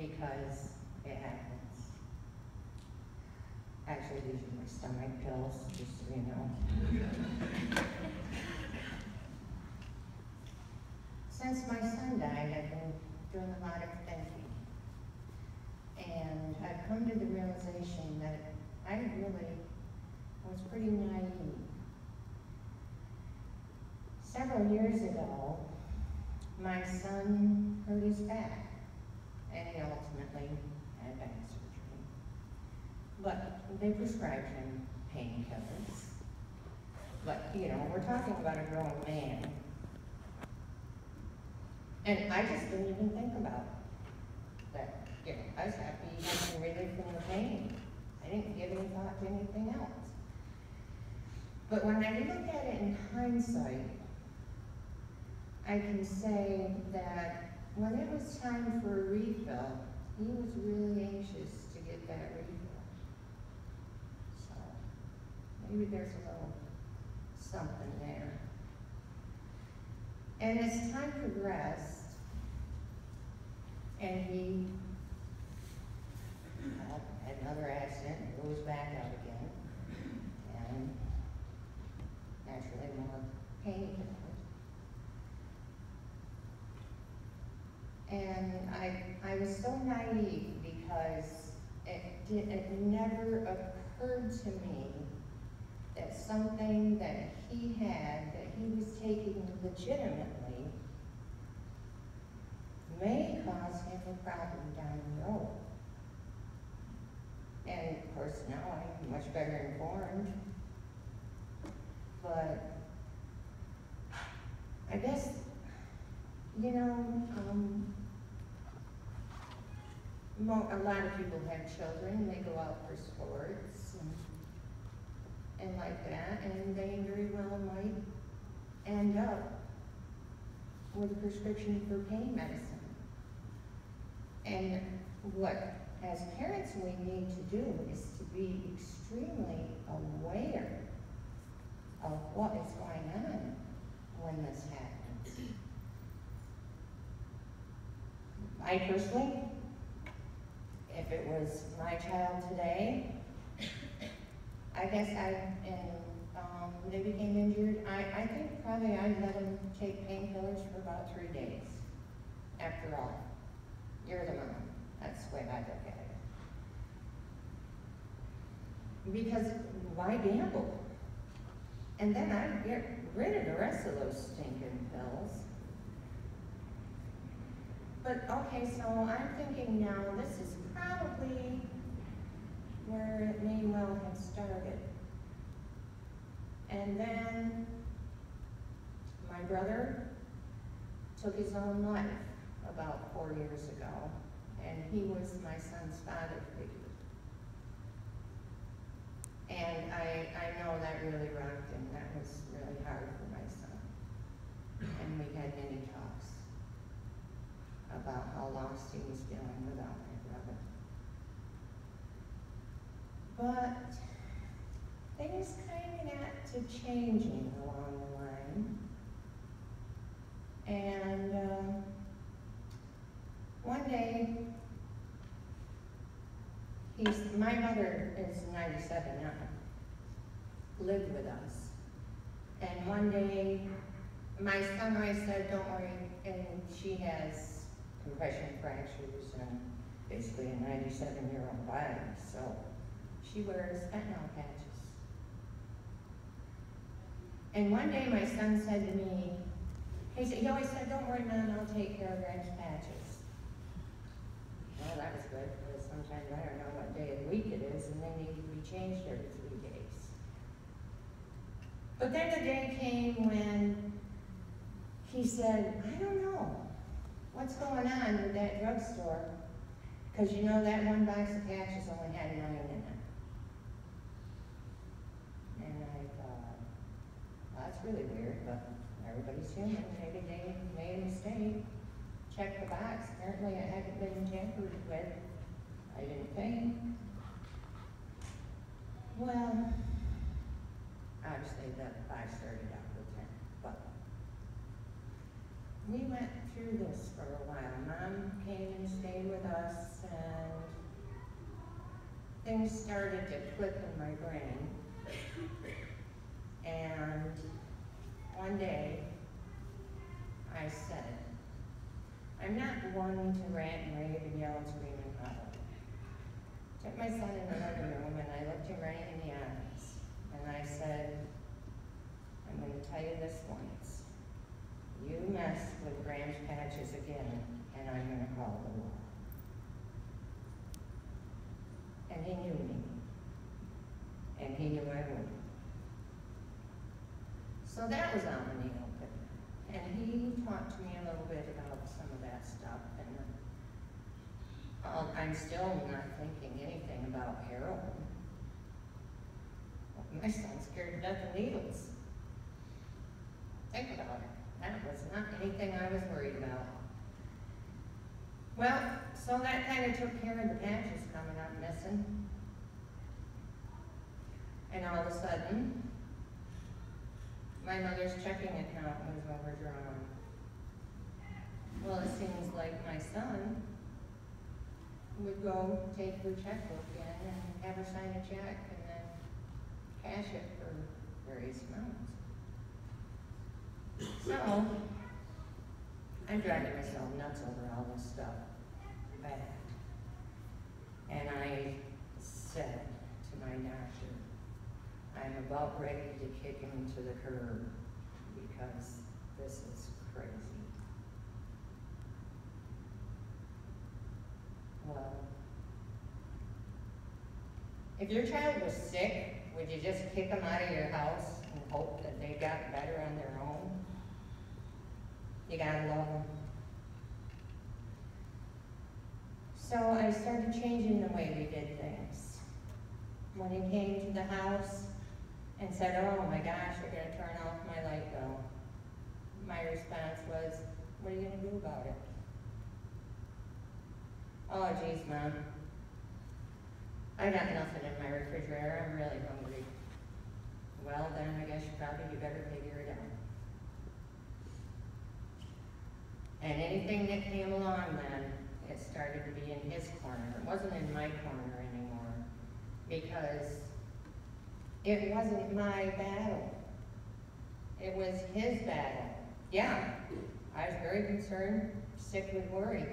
because it happens. Actually, these are my stomach pills, just so you know. Since my son died, I've been doing a lot of thinking. And I've come to the realization that I really was pretty naive. Several years ago, my son hurt his back, and he ultimately had back surgery. But they prescribed him painkillers. But, you know, we're talking about a grown man. And I just didn't even think about that. You know, I was happy he had some relief from the pain. I didn't give any thought to anything else. But when I look at it in hindsight, I can say that when it was time for a refill, he was really anxious to get that refill. So maybe there's a little something there. And as time progressed, and he had another accident, and goes back out again, and naturally more pain. And I was so naive because it never occurred to me that something that he had, that he was taking legitimately, may cause him a problem down the road. And of course now I'm much better informed. But I guess, you know, a lot of people have children, they go out for sports and like that, and they very well might end up with a prescription for pain medicine. And what, as parents, we need to do is to be extremely aware of what is going on when this happens. I personally, if it was my child today, I guess they became injured, I think probably I'd let them take painkillers for about 3 days. After all, you're the mom. That's the way I look at it. Because why gamble? And then I'd get rid of the rest of those stinking pills. But okay, so I'm thinking now this is probably where it may well have started. And then my brother took his own life about 4 years ago, and he was my son's father figure. And I know that really rocked him. That was really hard for my son. And we had many talks about how lost he was feeling without my brother. But things kind of got to changing along the line. And one day, my mother is 97 now, lived with us. And one day, my son always said, don't worry, and she has compression fractures and basically a 97-year-old body, so she wears fentanyl patches. And one day my son said to me, he always said, don't worry, Mom, I'll take care of Greg's patches. Well, that was good, because sometimes I don't know what day of the week it is, and they need to be changed every 3 days. But then the day came when he said, I don't know what's going on with that drugstore, because you know that one box of patches only had 9 in it. And I thought, well, that's really weird, but everybody's human. Maybe they made a mistake. Check the box. Apparently it hadn't been tampered with. I didn't think. Well, obviously the 5 started out with 10, but we went through this for a while. Mom came and stayed with us, things started to click in my brain. And one day, I said, I'm not one to rant and rave and yell and scream and holler. Took my son in the living room and I looked him right in the eyes. And I said, I'm going to tell you this once. You mess with Graham's patches again, and I'm going to call the law. And he knew me. And he knew I would. So that was out in the open. And he talked to me a little bit about some of that stuff. And I'm still not thinking anything about heroin. My son's scared to death of needles. Think about it. That was not anything I was worried about. Well, so that kind of took care of the patches coming up missing. And all of a sudden, my mother's checking account was overdrawn. Well, it seems like my son would go take her checkbook in and have her sign a check and then cash it for various amounts. So, I'm driving myself nuts over all this stuff. Bad. And I said to my doctor, I'm about ready to kick him to the curb because this is crazy. Well, if your child was sick, would you just kick them out of your house and hope that they got better on their own? You gotta love them. So I started changing the way we did things. When he came to the house and said, oh my gosh, you're gonna turn off my light bill, my response was, what are you gonna do about it? Oh geez, Mom, I got nothing in my refrigerator, I'm really hungry. Well then, I guess you better figure it out. And anything that came along then, it started to be in his corner. It wasn't in my corner anymore because it wasn't my battle. It was his battle. Yeah, I was very concerned, sick with worry,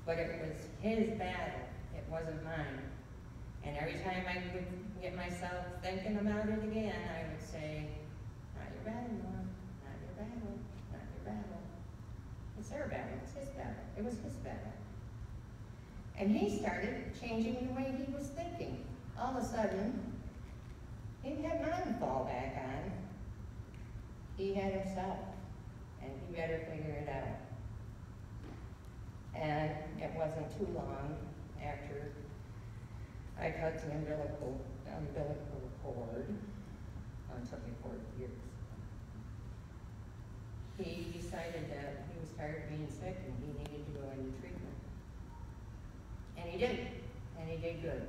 but it was his battle. It wasn't mine. And every time I would get myself thinking about it again, I would say, not your battle, Mom, not your battle, not your battle. It's their battle, it's his battle. It was his battle. And he started changing the way he was thinking. All of a sudden, he didn't have Mom to fall back on. He had himself, and he better figure it out. And it wasn't too long after I cut the umbilical cord. It took me 4 years. He decided that he was tired of being sick and he needed to go into treatment. And he did, and he did good.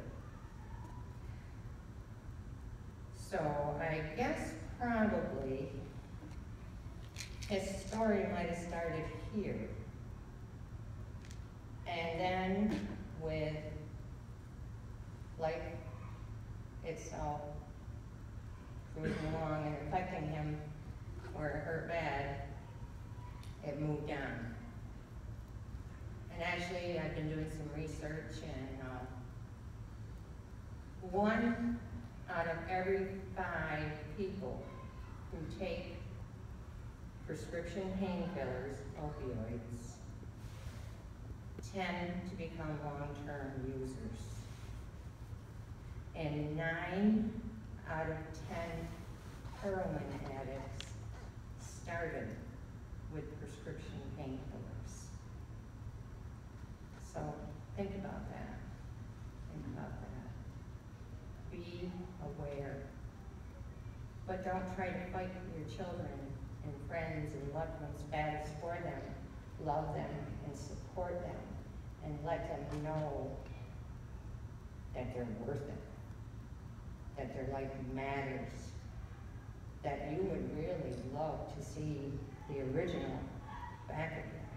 So I guess probably his story might have started here. And then with life itself cruising along and affecting him where it hurt bad, it moved on. And actually, I've been doing some research, and 1 out of every 5 people who take prescription painkillers, opioids, tend to become long-term users. And 9 out of 10 heroin addicts started with prescription painkillers. So think about that. Think about that. Be aware. But don't try to fight your children and friends and loved ones' battles for them. Love them and support them and let them know that they're worth it, that their life matters, that you would really love to see the original back again,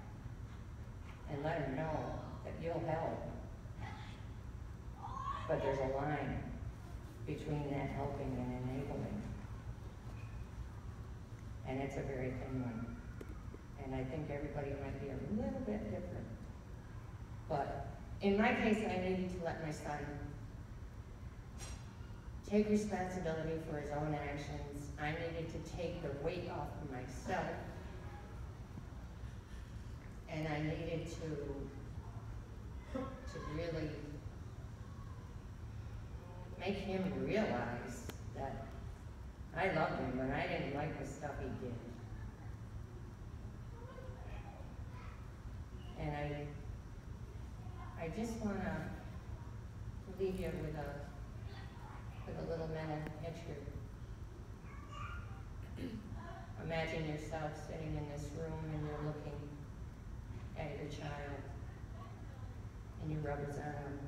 and let them know that you'll help. But there's a line between that helping and enabling. And it's a very thin one. And I think everybody might be a little bit different. But in my case, I needed to let my son take responsibility for his own actions. I needed to take the weight off of myself. And I needed to really make him realize that I loved him, but I didn't like the stuff he did. And I just want to leave you with a little mental picture. Imagine yourself sitting in this room and you're looking at your child and you rub his arm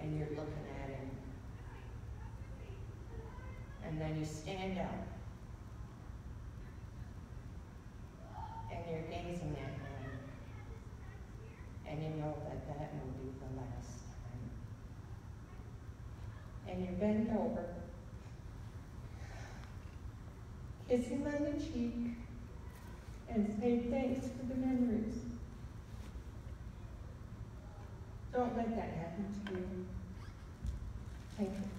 and you're looking at him. And then you stand up and you're gazing at him, and you know that that will be the last time. And you bend over, kiss him on the cheek, and say thanks for the memories. Don't let that happen to you. Thank you.